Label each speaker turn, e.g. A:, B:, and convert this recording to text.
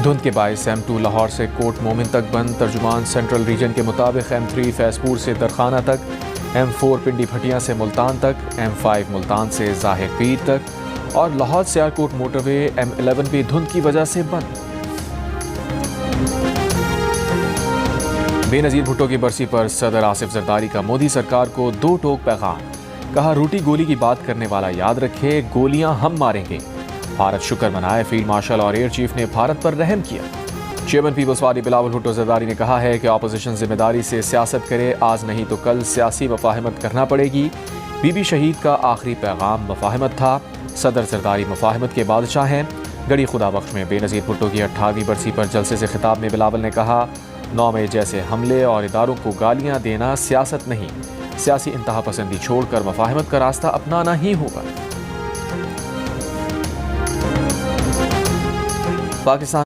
A: دھند کے باعث M2 لاہور سے کوٹ مومن تک بند. ترجمان سینٹرل ریجن کے مطابق M3 فیض پور سے درخانہ تک، M4 پنڈی پھٹیاں سے ملتان تک، M5 ملتان سے ظاہر پیر تک اور لاہور سیالکوٹ موٹر وے M11 بھی دھند کی وجہ سے بند. بے نظیر بھٹو کی برسی پر صدر آصف زرداری کا مودی سرکار کو 2 ٹوک پیغام. کہا روٹی گولی کی بات کرنے والا یاد رکھے گولیاں ہم ماریں گے. بھارت شکر منائے، فیلڈ مارشل اور ایئر چیف نے بھارت پر رحم کیا. Chairman peoples party Bilawal Bhutto Zardari نے کہا ہے کہ اپوزیشن ذمہ داری سے سیاست کرے، آج نہیں تو کل سیاسی مفاہمت کرنا پڑے گی. بی بی شہید کا آخری پیغام مفاہمت تھا. صدر زرداری مفاہمت کے بادشاہ ہیں. گڑھی خدا بخش میں بے نظیر بھٹو کی 28ویں برسی پر جلسے سے خطاب میں بلاول نے کہا 9 مئی جیسے حملے اور اداروں کو گالیاں دینا سیاست نہیں، سیاسی انتہا پسندی چھوڑ کر مفاہمت کا راستہ اپنانا ہی ہوگا. پاکستان